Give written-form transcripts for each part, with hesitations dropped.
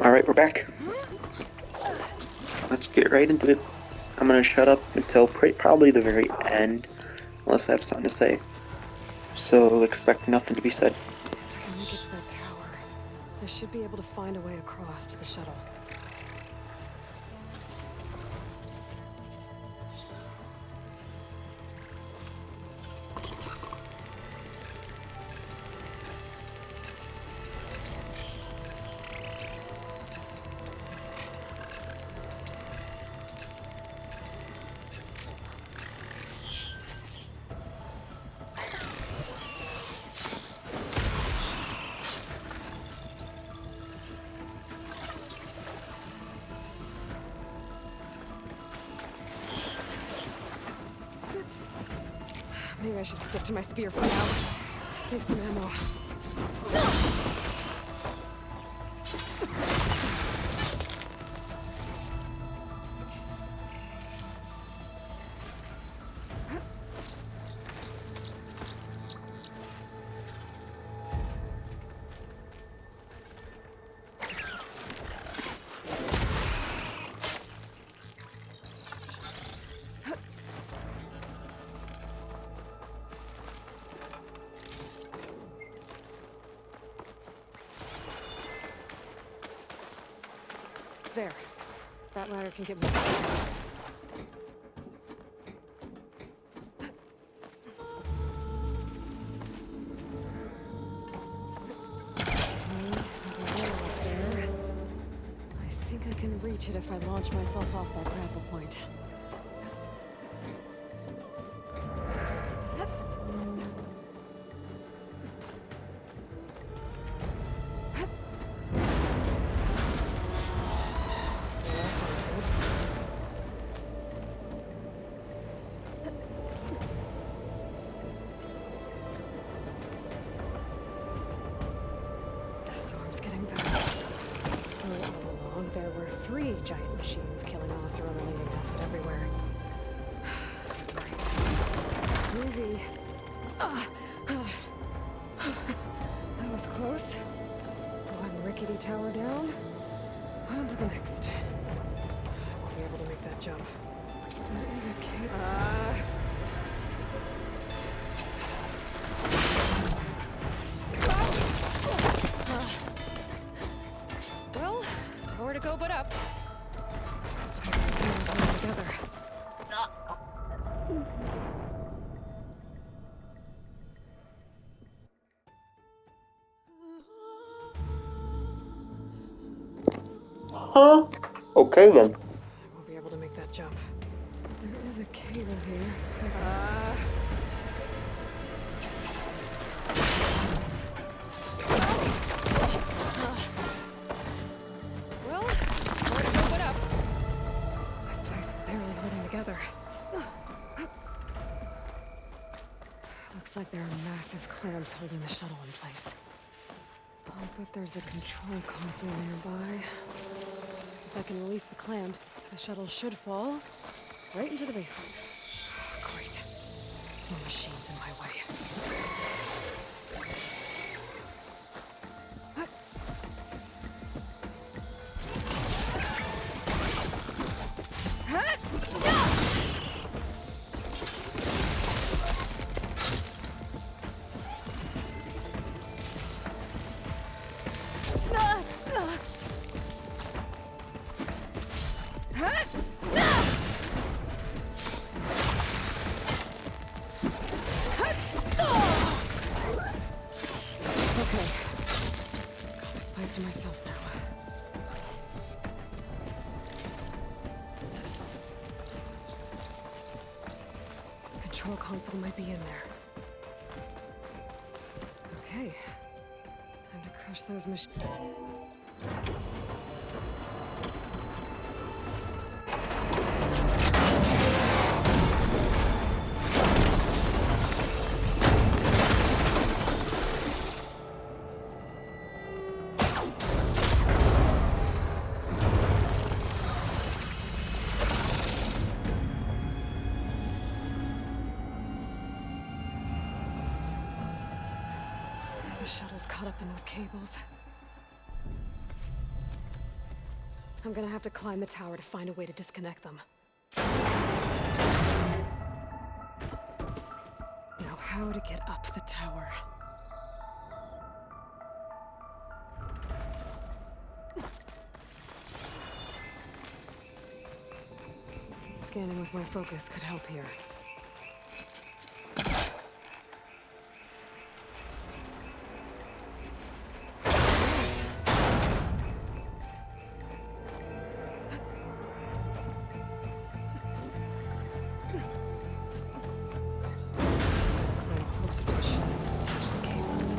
Alright, we're back. Let's get right into it. I'm gonna shut up until probably the very end, unless I have something to say. So expect nothing to be said. When we get to that tower, I should be able to find a way across to the shuttle. Maybe I should stick to my spear for now. Save some ammo. There. That ladder can get me. I think I can reach it if I launch myself off that grapple point. There were 3 giant machines killing us or eliminating acid everywhere. Right. Easy. That was close. One rickety tower down. On to the next. I won't be able to make that jump. There is a cave. Nowhere to go but up. This place is coming together. Huh? Okay then. I won't be able to make that jump. There is a cave in here. Well, nowhere to go but up. This place is barely holding together. Looks like there are massive clamps holding the shuttle in place. I'll bet there's a control console nearby. If I can release the clamps, the shuttle should fall right into the basement. Great. No machines in my way. To myself now. Control console might be in there. Okay. Time to crush those machines. The shuttle's caught up in those cables. I'm gonna have to climb the tower to find a way to disconnect them. Now, how to get up the tower? Scanning with my focus could help here. Climb closer to the shuttle to touch the cables.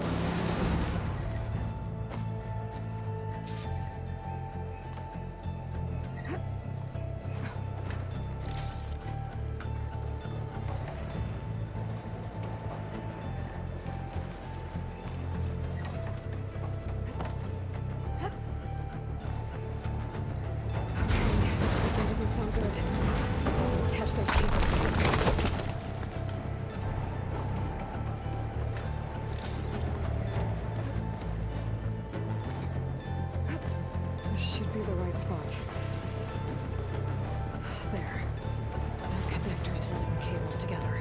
That doesn't sound good. I need to detach those cables. This should be the right spot. There. That connector's holding the cables together.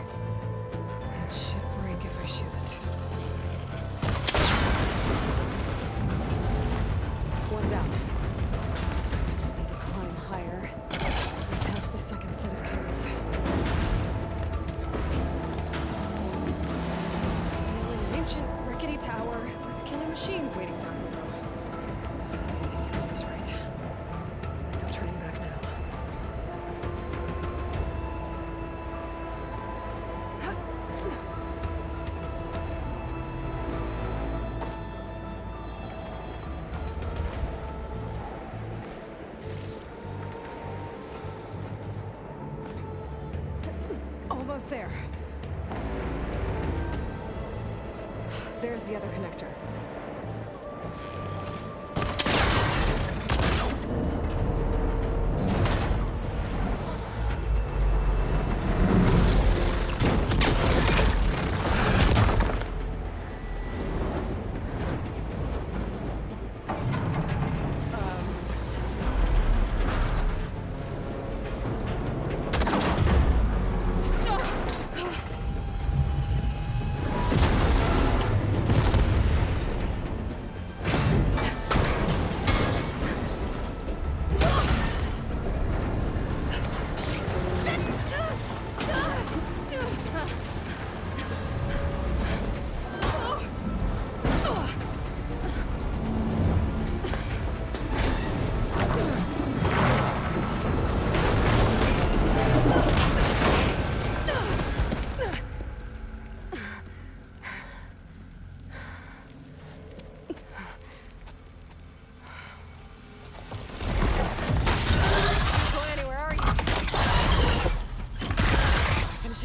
It should break if I shoot it. One down. I just need to climb higher and attach the second set of cables. Scaling an ancient, rickety tower with killer machines waiting down below. He was right. No turning back now. Almost there. There's the other connector.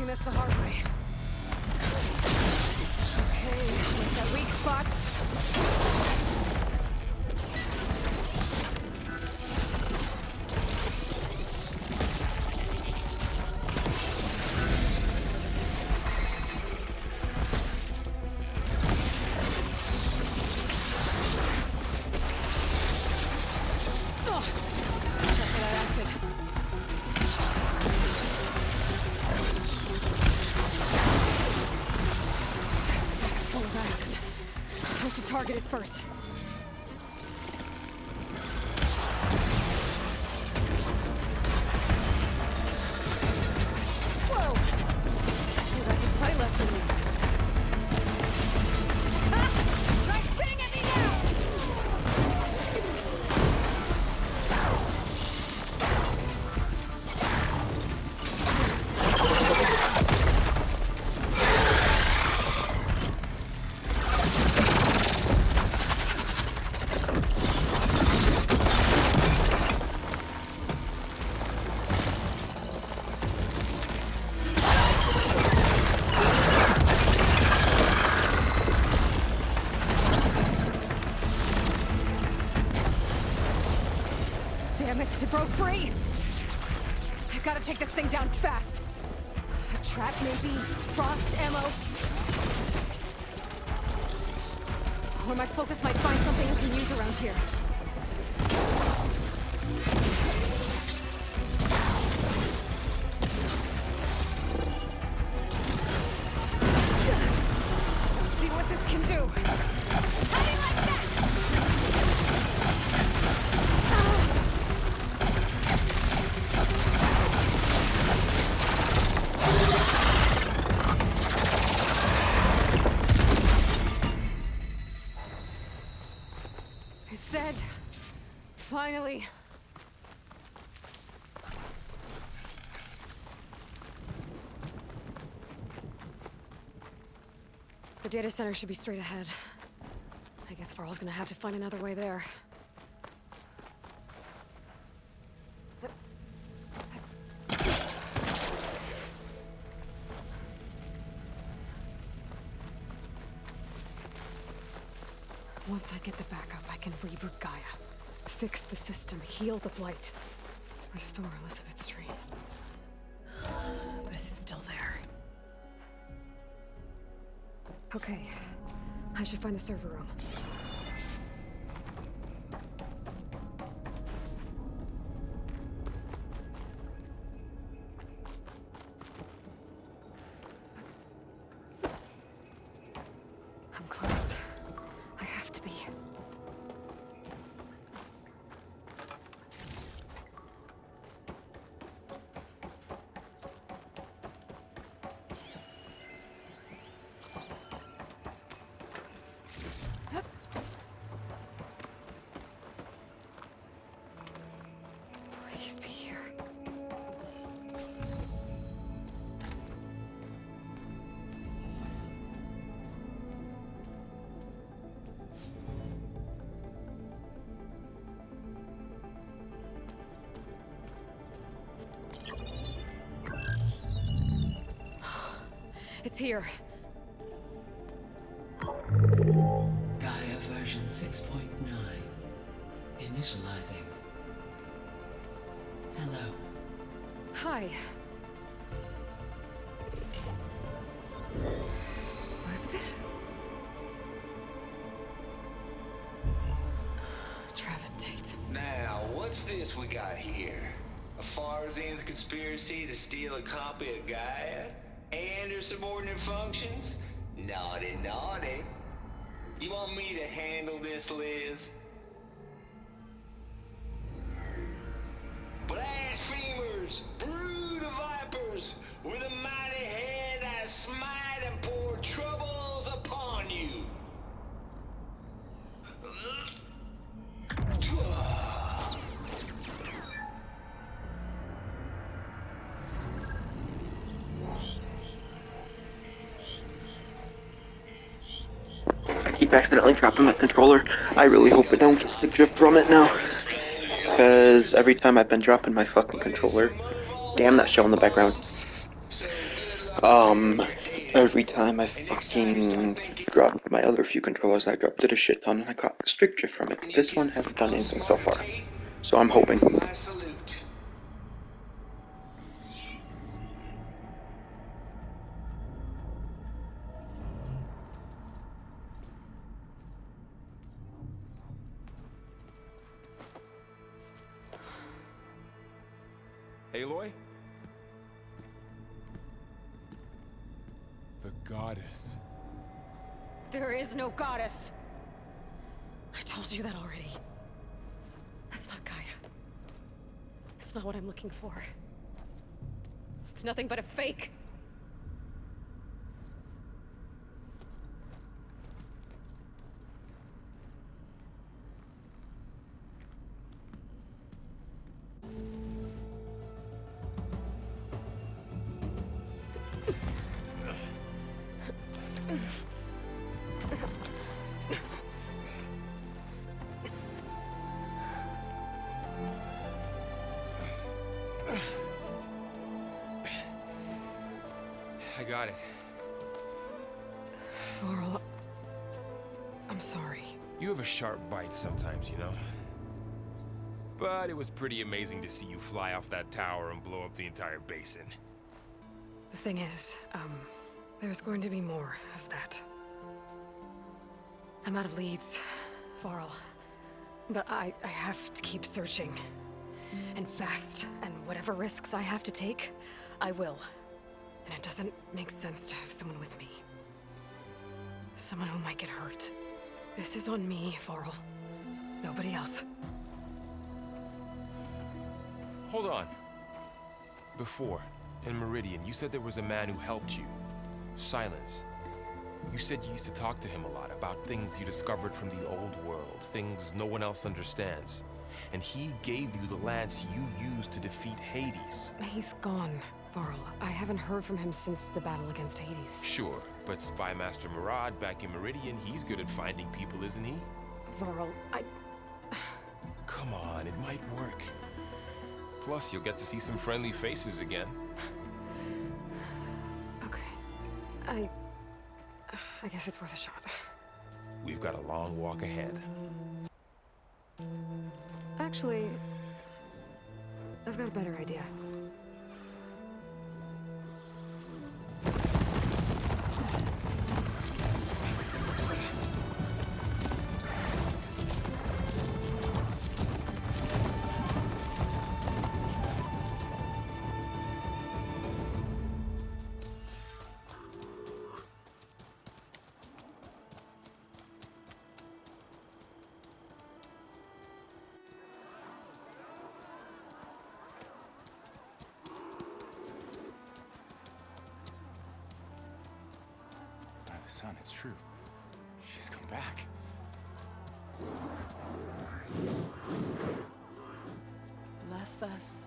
This the hard way. Okay, where's that weak spot? Oh, check for that acid. Full of acid. I should target it first. Whoa! So that's a play lesson. Ah! Try spitting at me now! Damn it, it broke free! I gotta take this thing down fast. A trap, maybe? Frost ammo? Or my focus might find something we can use around here. Finally. The data center should be straight ahead. I guess Varl's gonna have to find another way there. Once I get the backup, I can reboot Gaia. Fix the system, heal the Blight. Restore Elizabeth's dream. But is it still there? Okay. I should find the server room. I'm close. I have to be. Please be here. It's here. GAIA version 6.9. Initializing. Hello. Hi. Elizabeth? Travis Tate. Now, what's this we got here? A Farzan's conspiracy to steal a copy of Gaia? And her subordinate functions? Naughty, naughty. You want me to handle this, Liz? Blasphemers! Brood of vipers! With a mighty hand I smite and pour troubles upon you! I keep accidentally dropping my controller. I really hope I don't get stick drift from it now. Because every time I've been dropping my fucking controller, damn that show in the background. Every time I fucking dropped my other few controllers, I dropped it a shit ton and I caught stick drift from it. This one hasn't done anything so far. So I'm hoping. My salute. Aloy? The goddess. There is no goddess. I told you that already. That's not Gaia. It's not what I'm looking for. It's nothing but a fake. I got it. Varl, I'm sorry. You have a sharp bite sometimes, you know? But it was pretty amazing to see you fly off that tower and blow up the entire basin. The thing is, there's going to be more of that. I'm out of leads, Varl. But I have to keep searching. And fast. And whatever risks I have to take, I will. And it doesn't make sense to have someone with me. Someone who might get hurt. This is on me, Varl. Nobody else. Hold on. Before, in Meridian, you said there was a man who helped you. Silence. You said you used to talk to him a lot about things you discovered from the old world, things no one else understands. and he gave you the lance you used to defeat Hades. He's gone, Varl. I haven't heard from him since the battle against Hades. Sure, but Spy Master Murad back in Meridian, he's good at finding people, isn't he? Varl, Come on, it might work. Plus, you'll get to see some friendly faces again. Okay. I guess it's worth a shot. We've got a long walk ahead. Actually, I've got a better idea. Son, it's true. She's come back. Bless us.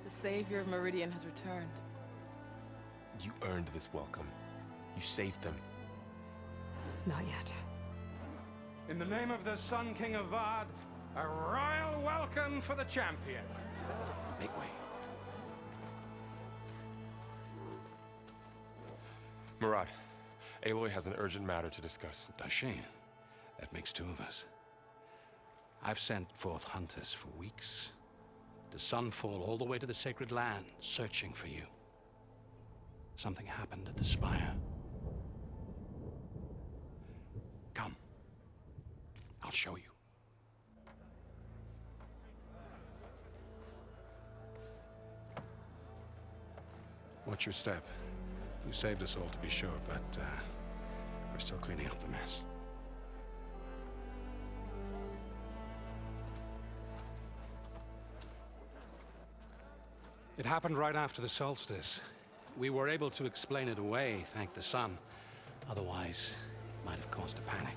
The savior of Meridian has returned. You earned this welcome. You saved them. Not yet. In the name of the Sun King of Vard, a royal welcome for the champion. Make way. Murad, Aloy has an urgent matter to discuss. Does she? That makes two of us. I've sent forth hunters for weeks. To Sunfall all the way to the Sacred Land, searching for you. Something happened at the Spire. Come. I'll show you. Watch your step. You saved us all, to be sure, but we're still cleaning up the mess. It happened right after the solstice. We were able to explain it away, thank the sun. Otherwise, it might have caused a panic.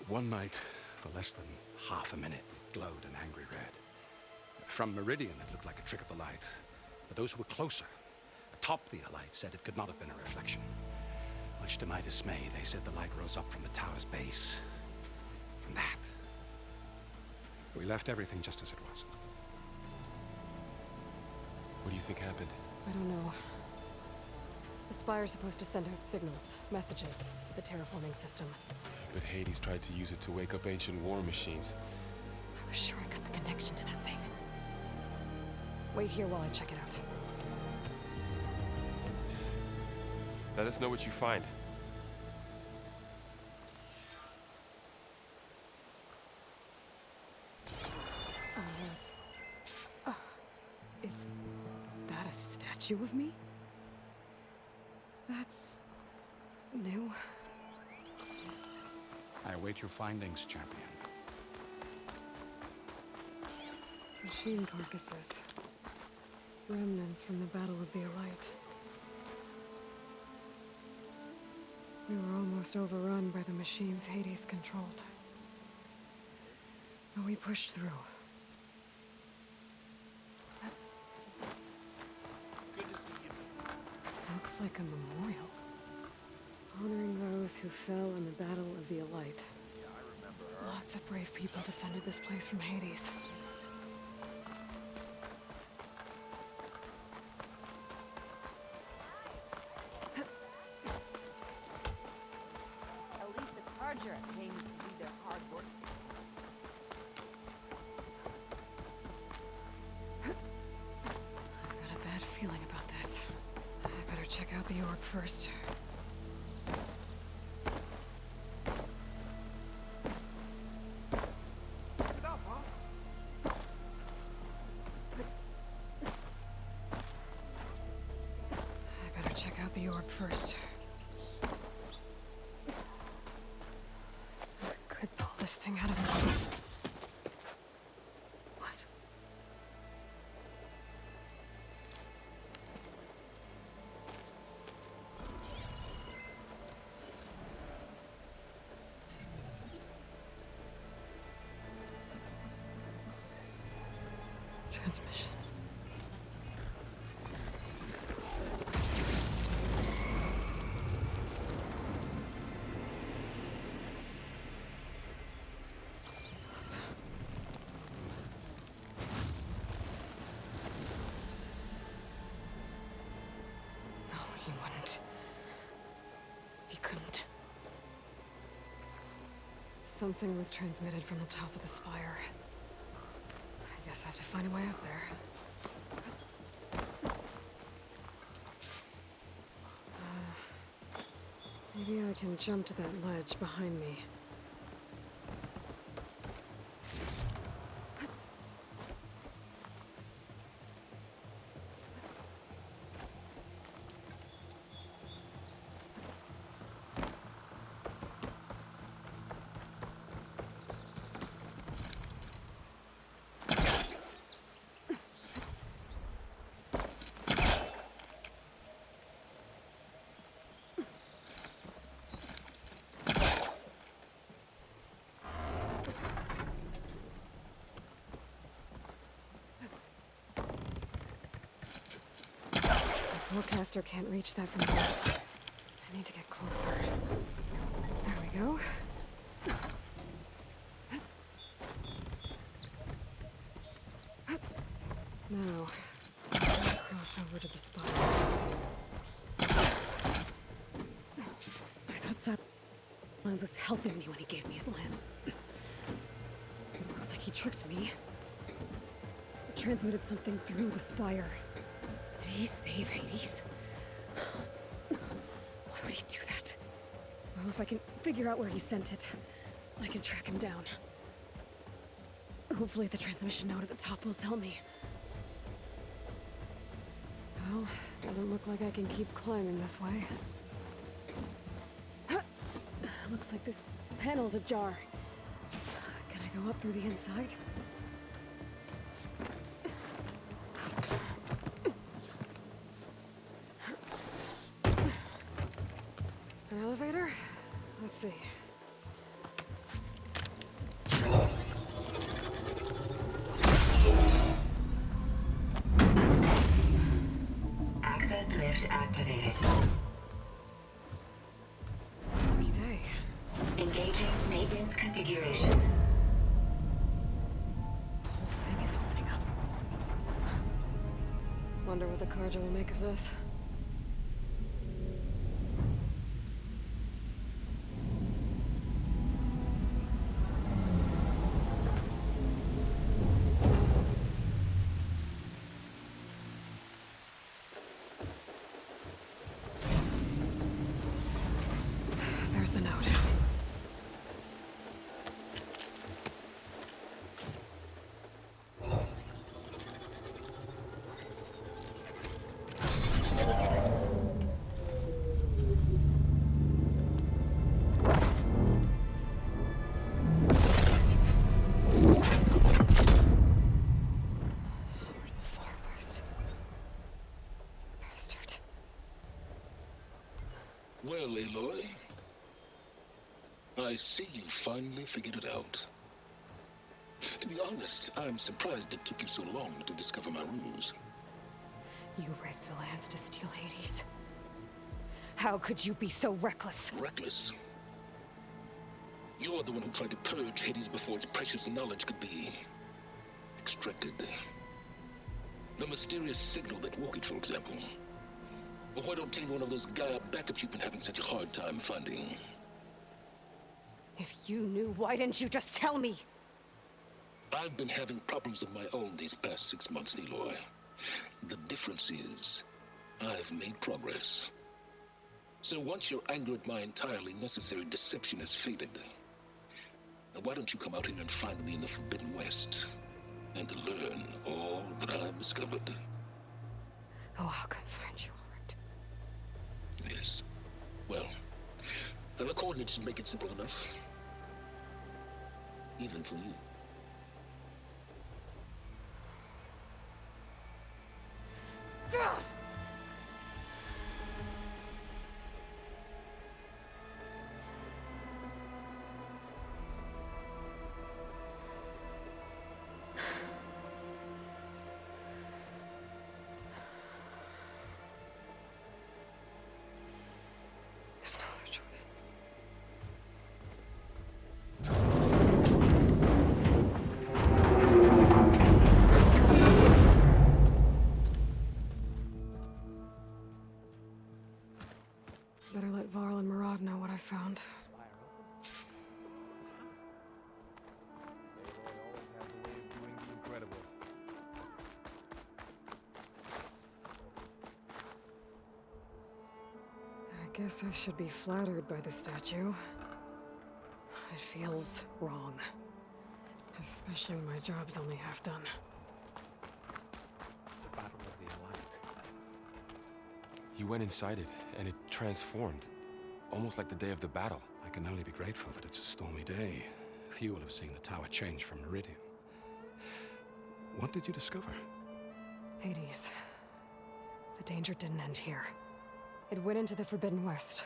One night, for less than half a minute, it glowed an angry red. From Meridian, it looked like a trick of the light. But those who were closer, atop the light, said it could not have been a reflection. Much to my dismay, they said the light rose up from the tower's base. From that. We left everything just as it was. What do you think happened? I don't know. The Spire's supposed to send out signals, messages, for the terraforming system. But Hades tried to use it to wake up ancient war machines. I was sure I got the connection to that thing. Wait here while I check it out. Let us know what you find. Is that a statue of me? That's new. I await your findings, champion. Machine carcasses. Remnants from the Battle of the Elite. We were almost overrun by the machines Hades controlled. But we pushed through. Good to see you. Looks like a memorial. Honoring those who fell in the Battle of the Elite. Yeah, I remember her. Lots of brave people defended this place from Hades. At least the Charger came to do their hard work. I've got a bad feeling about this. I better check out the orb first. I better check out the orb first. I could pull this thing out of transmission. No, he wouldn't. He couldn't. Something was transmitted from the top of the spire. I guess I have to find a way up there. Maybe I can jump to that ledge behind me. The forecaster can't reach that from here. I need to get closer. There we go. Now, cross over to the spot. I thought Silence was helping me when he gave me his lance. It looks like he tricked me. Transmitted something through the spire. Did he save Hades? Why would he do that? Well, if I can figure out where he sent it, I can track him down. Hopefully the transmission node at the top will tell me. Well, doesn't look like I can keep climbing this way. Looks like this panel's ajar. Can I go up through the inside? An elevator? Let's see. Access lift activated. Lucky day. Engaging maintenance configuration. The whole thing is opening up. Wonder what the Carja will make of this. There's the note. Sword of the Far West. Bastard. Well, Aloy, I see you finally figured it out. To be honest, I'm surprised it took you so long to discover my ruse. You rigged the lance to steal Hades. How could you be so reckless? Reckless? You're the one who tried to purge Hades before its precious knowledge could be extracted. The mysterious signal that woke it, for example. Or why to obtain one of those GAIA backups you've been having such a hard time finding. If you knew, why didn't you just tell me? I've been having problems of my own these past 6 months, Aloy. The difference is, I've made progress. So once your anger at my entirely necessary deception has faded, why don't you come out here and find me in the Forbidden West, and learn all that I've discovered? Oh, I'll come find you, all right. Yes. Well, the coordinates make it simple enough. Even for you. Guess I should be flattered by the statue. It feels wrong. Especially when my job's only half done. The Battle of the Allied. You went inside it, and it transformed. Almost like the day of the battle. I can only be grateful that it's a stormy day. Few will have seen the tower change from Meridian. What did you discover? Hades. The danger didn't end here. It went into the Forbidden West.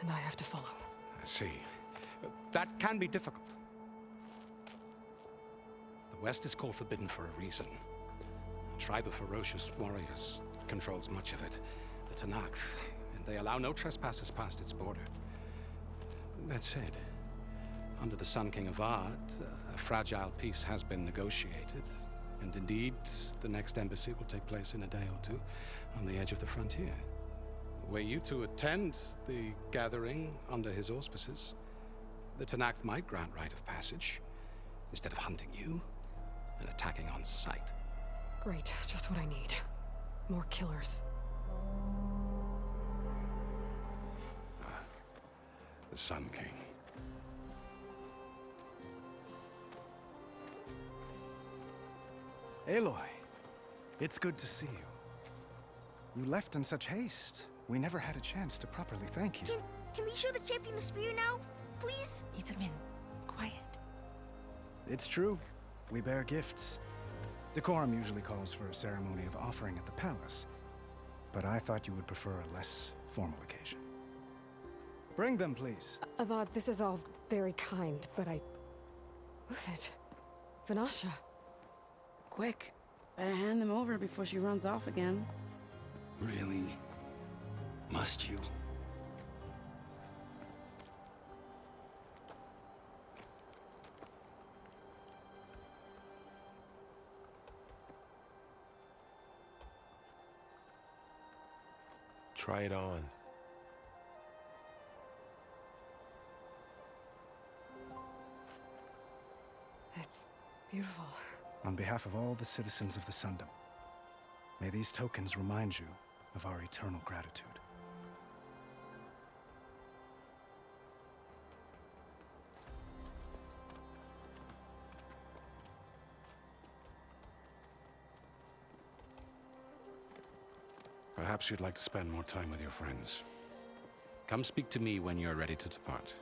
And I have to follow. I see. That can be difficult. The West is called Forbidden for a reason. A tribe of ferocious warriors controls much of it. The Tanakh, and they allow no trespassers past its border. That said, under the Sun King of Ard, a fragile peace has been negotiated. And indeed, the next embassy will take place in a day or two on the edge of the frontier. Were you to attend the gathering under his auspices, the Tanakh might grant right of passage, instead of hunting you and attacking on sight. Great, just what I need. More killers. The Sun King. Aloy, it's good to see you. You left in such haste. We never had a chance to properly thank you. Can we show the champion the spear now? Please? Itamin, quiet. It's true. We bear gifts. Decorum usually calls for a ceremony of offering at the palace. But I thought you would prefer a less formal occasion. Bring them, please. Avad, this is all very kind, but Who's it? Vanasha. Quick. Better hand them over before she runs off again. Really? Must you? Try it on. It's beautiful. On behalf of all the citizens of the Sundom, may these tokens remind you of our eternal gratitude. Perhaps you'd like to spend more time with your friends. Come speak to me when you're ready to depart.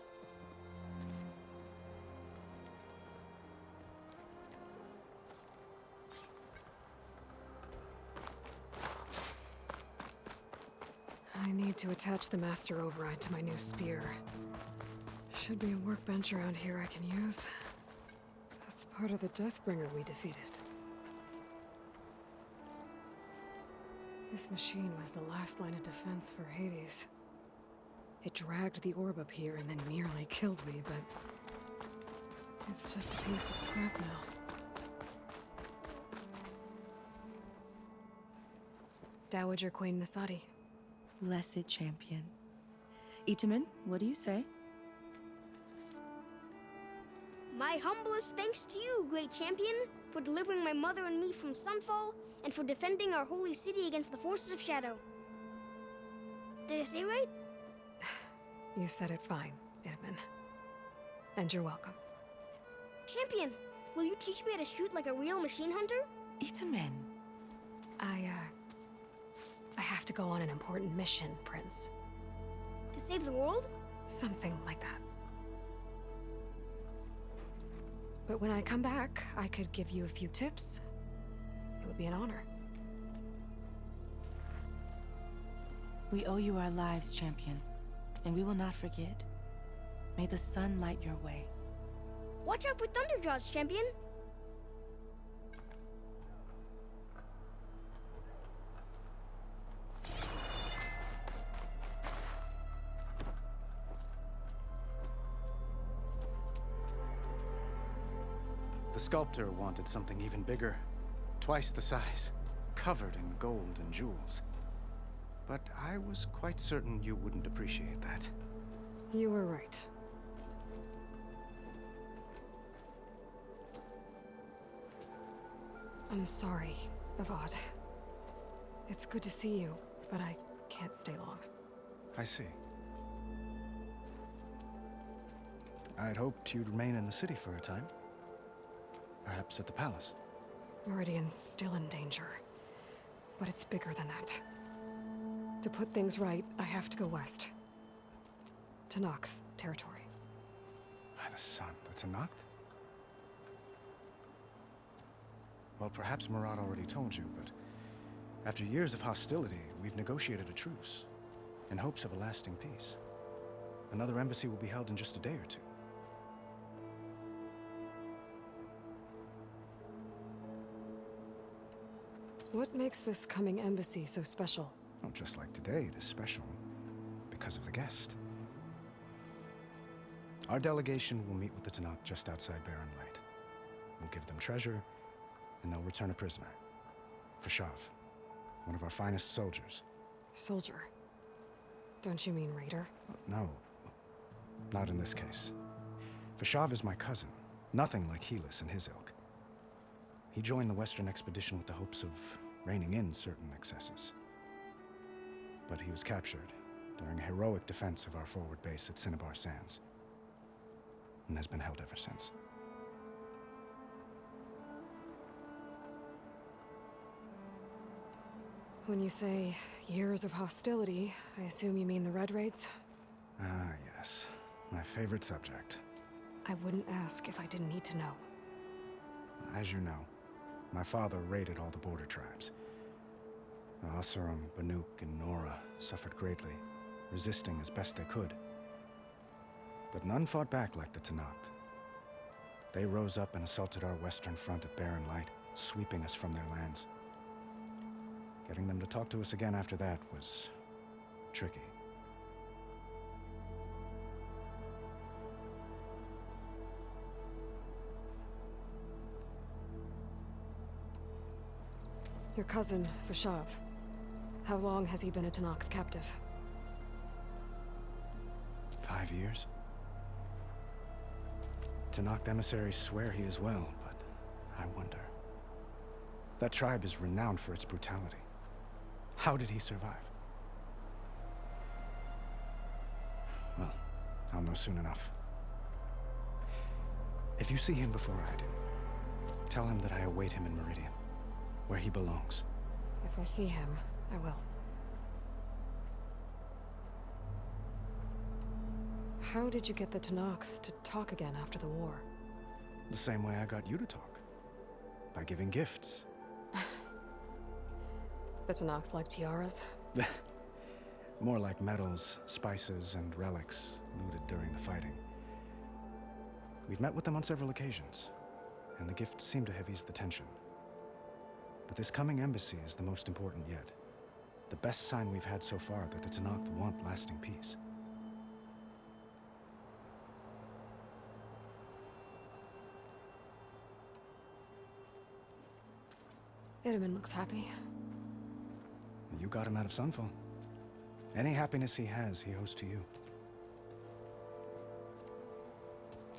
I need to attach the Master Override to my new spear. Should be a workbench around here I can use. That's part of the Deathbringer we defeated. This machine was the last line of defense for Hades. It dragged the orb up here and then nearly killed me, but it's just a piece of scrap now. Dowager Queen Nasadi. Blessed champion. Itamin, what do you say? My humblest thanks to you, great champion, for delivering my mother and me from Sunfall, and for defending our holy city against the forces of Shadow. Did I say right? You said it fine, Itamin. And you're welcome. Champion, will you teach me how to shoot like a real machine hunter? Itamin. I have to go on an important mission, Prince. To save the world? Something like that. But when I come back, I could give you a few tips. It would be an honor. We owe you our lives, champion, and we will not forget. May the sun light your way. Watch out for Thunderjaws, champion! The sculptor wanted something even bigger. Twice the size. Covered in gold and jewels. But I was quite certain you wouldn't appreciate that. You were right. I'm sorry, Avad. It's good to see you, but I can't stay long. I see. I'd hoped you'd remain in the city for a time. Perhaps at the palace. Meridian's still in danger. But it's bigger than that. To put things right, I have to go west. To Nox territory. By the sun, that's a Noct? Well, perhaps Murad already told you, but after years of hostility, we've negotiated a truce, in hopes of a lasting peace. Another embassy will be held in just a day or two. What makes this coming embassy so special? Oh, just like today, it is special because of the guest. Our delegation will meet with the Tanakh just outside Barren Light. We'll give them treasure, and they'll return a prisoner. Fashav, one of our finest soldiers. Soldier? Don't you mean raider? No, not in this case. Fashav is my cousin, nothing like Helis and his ilk. He joined the Western expedition with the hopes of reining in certain excesses. But he was captured during a heroic defense of our forward base at Cinnabar Sands, and has been held ever since. When you say years of hostility, I assume you mean the Red Raids? Ah, yes. My favorite subject. I wouldn't ask if I didn't need to know. As you know, my father raided all the border tribes. The Asuram, Banuk, and Nora suffered greatly, resisting as best they could. But none fought back like the Tanakh. They rose up and assaulted our western front at Barren Light, sweeping us from their lands. Getting them to talk to us again after that was tricky. Your cousin, Fashav. How long has he been a Tanakh captive? 5 years. Tanakh emissaries swear he is well, but I wonder. That tribe is renowned for its brutality. How did he survive? Well, I'll know soon enough. If you see him before I do, tell him that I await him in Meridian, where he belongs. If I see him, I will. How did you get the Tanakh to talk again after the war? The same way I got you to talk. By giving gifts. The Tanakh like tiaras? More like medals, spices, and relics looted during the fighting. We've met with them on several occasions, and the gifts seem to have eased the tension. But this coming embassy is the most important yet. The best sign we've had so far that the Tanakh want lasting peace. Itaman looks happy. You got him out of Sunfall. Any happiness he has, he owes to you.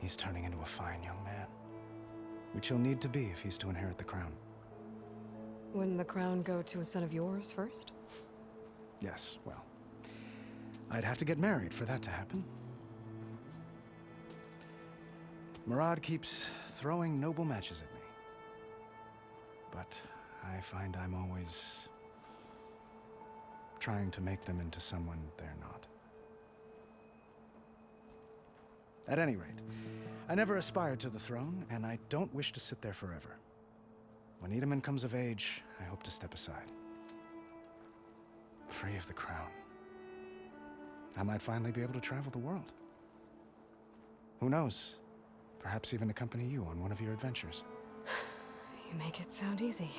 He's turning into a fine young man, which he'll need to be if he's to inherit the crown. Wouldn't the crown go to a son of yours first? Yes, well, I'd have to get married for that to happen. Murad keeps throwing noble matches at me. But I find I'm always trying to make them into someone they're not. At any rate, I never aspired to the throne, and I don't wish to sit there forever. When Itaman comes of age, I hope to step aside. Free of the crown. I might finally be able to travel the world. Who knows? Perhaps even accompany you on one of your adventures. You make it sound easy.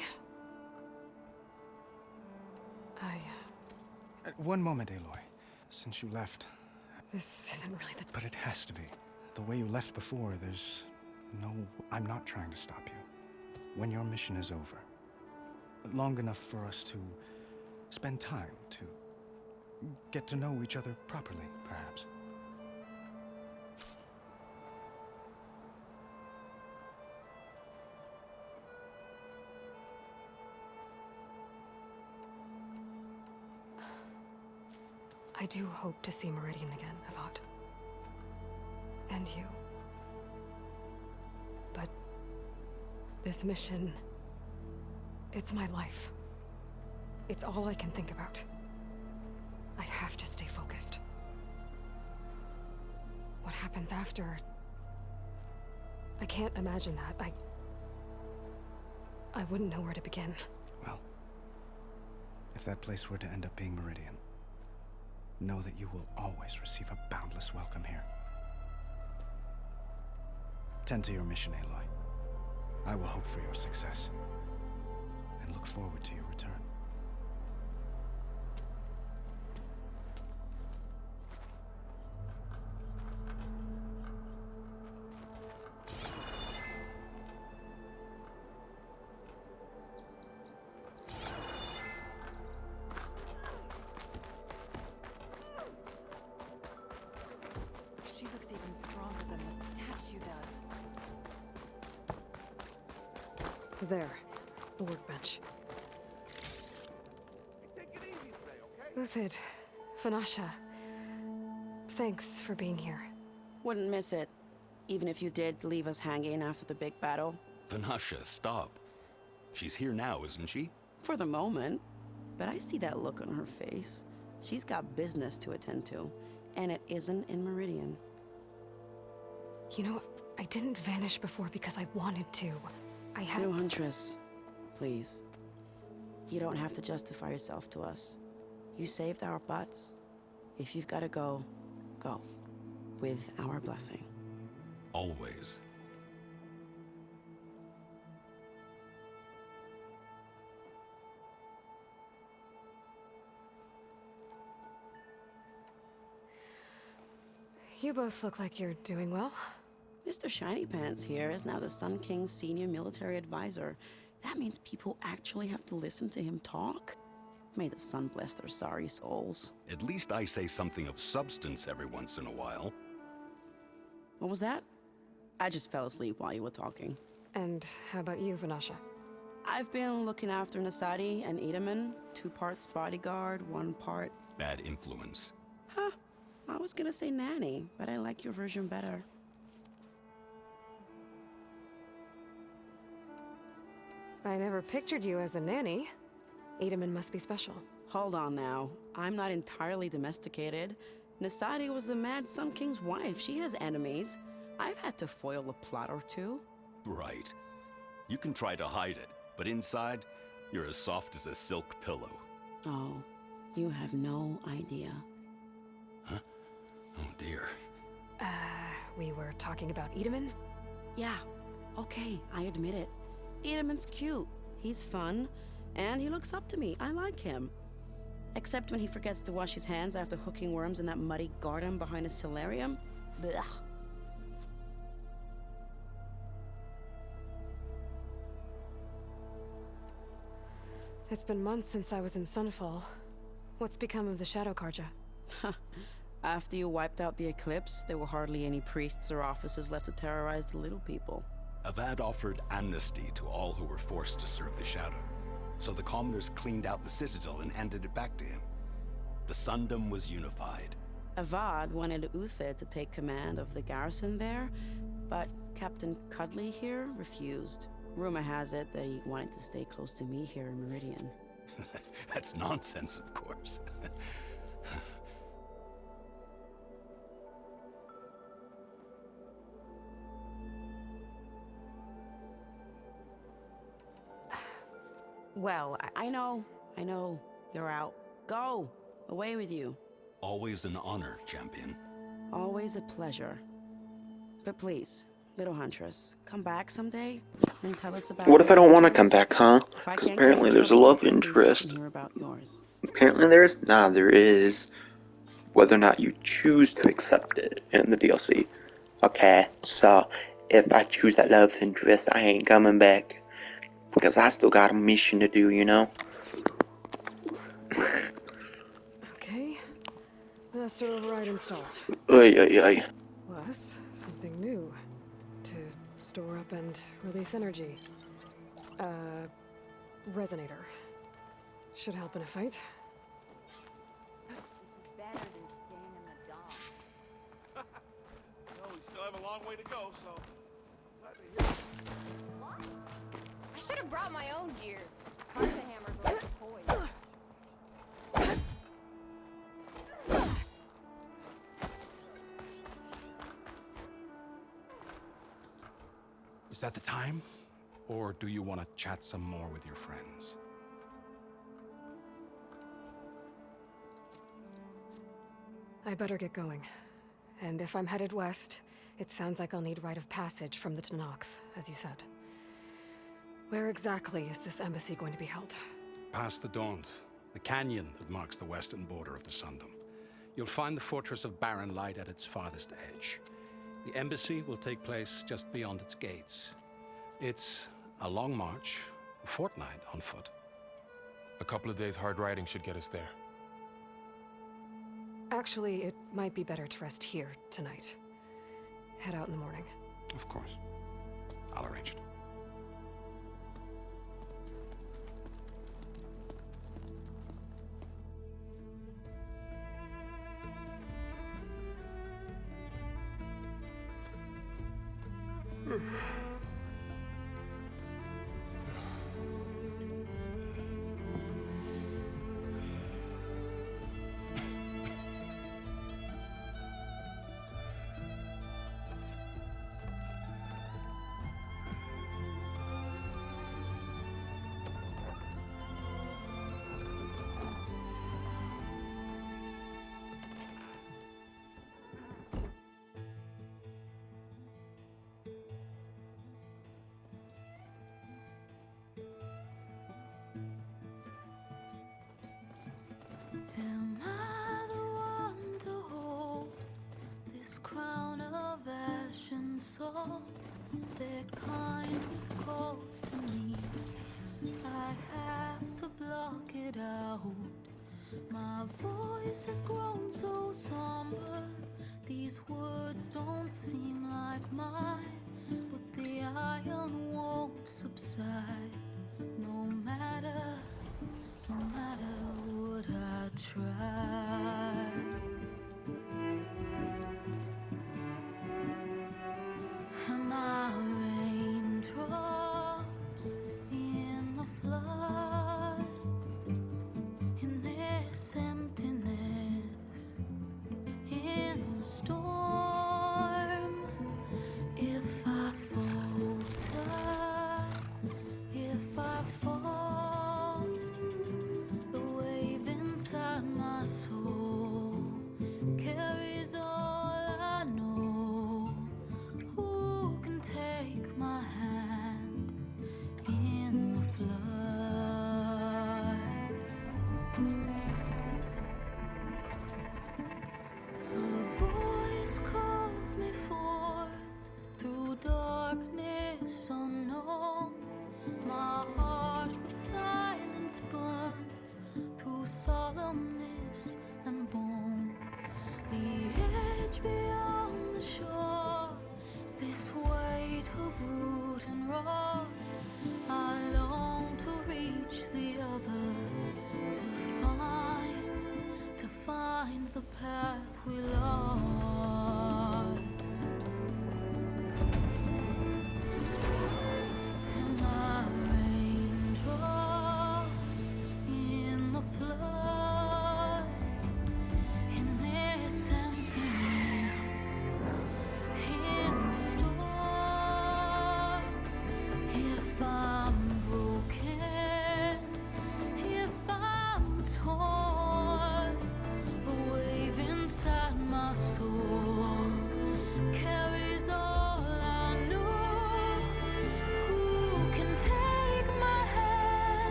One moment, Aloy. Since you left... This isn't really the... But it has to be. The way you left before, there's no... I'm not trying to stop you. When your mission is over. Long enough for us to spend time, to get to know each other properly, perhaps. I do hope to see Meridian again, Avad. And you. But this mission, it's my life. It's all I can think about. I have to stay focused. What happens after? I can't imagine that. I wouldn't know where to begin. Well, if that place were to end up being Meridian, know that you will always receive a boundless welcome here. Tend to your mission, Aloy. I will hope for your success, and look forward to your return. She looks even stronger than the statue does. There, the workbench. Uthid, Fanasha, thanks for being here. Wouldn't miss it, even if you did leave us hanging after the big battle. Vanasha, stop. She's here now, isn't she? For the moment. But I see that look on her face. She's got business to attend to, and it isn't in Meridian. You know, I didn't vanish before because I wanted to. I had... No, Huntress. Please. You don't have to justify yourself to us. You saved our butts. If you've got to go, go. With our blessing. Always. You both look like you're doing well. Mr. Shiny Pants here is now the Sun King's senior military advisor. That means people actually have to listen to him talk? May the sun bless their sorry souls. At least I say something of substance every once in a while. What was that? I just fell asleep while you were talking. And how about you, Vanasha? I've been looking after Nasadi and Edaman. 2 parts bodyguard, 1 part... Bad influence. Huh. I was gonna say nanny, but I like your version better. I never pictured you as a nanny. Edaman must be special. Hold on now. I'm not entirely domesticated. Nasadi was the Mad Sun King's wife. She has enemies. I've had to foil a plot or 2. Right. You can try to hide it, but inside, you're as soft as a silk pillow. Oh, you have no idea. Huh? Oh dear. We were talking about Edaman? Yeah, okay, I admit it. Edaman's cute. He's fun. And he looks up to me. I like him. Except when he forgets to wash his hands after hooking worms in that muddy garden behind a solarium. Blech. It's been months since I was in Sunfall. What's become of the Shadow Karja? After you wiped out the Eclipse, there were hardly any priests or officers left to terrorize the little people. Avad offered amnesty to all who were forced to serve the Shadow. So the commoners cleaned out the Citadel and handed it back to him. The Sundom was unified. Avad wanted Uthid to take command of the garrison there, but Captain Cudley here refused. Rumor has it that he wanted to stay close to me here in Meridian. That's nonsense, of course. Well, I know. You're out. Go! Away with you. Always an honor, champion. Always a pleasure. But please, little Huntress, come back someday and tell us about... What if I don't want to come back, huh? Because apparently there's a love interest. Hear about yours. Apparently there is? Nah, there is. Whether or not you choose to accept it in the DLC. Okay, so if I choose that love interest, I ain't coming back. Because I still got a mission to do, you know? Okay. Master override installed. Ay. Plus, something new. To store up and release energy. Resonator. Should help in a fight. This is better long way to go, so glad to hear it. I should have brought my own gear. Carta hammers were like toys. Is that the time? Or do you want to chat some more with your friends? I better get going. And if I'm headed west, it sounds like I'll need rite of passage from the Tenakth, as you said. Where exactly is this embassy going to be held? Past the Daunt, the canyon that marks the western border of the Sundom. You'll find the fortress of Barren Light at its farthest edge. The embassy will take place just beyond its gates. It's a long march, a fortnight on foot. A couple of days hard riding should get us there. Actually, it might be better to rest here tonight. Head out in the morning. Of course. I'll arrange it. Am I the one to hold this crown of ash and salt? Their kindness calls to me. I have to block it out. My voice has grown so somber. These words don't seem like mine, but the iron won't subside. No matter what I try. Am I raindrops in the flood? In this emptiness, in the storm. If I falter, if I fall, the wave inside my soul carries all I know. Who can take my hand?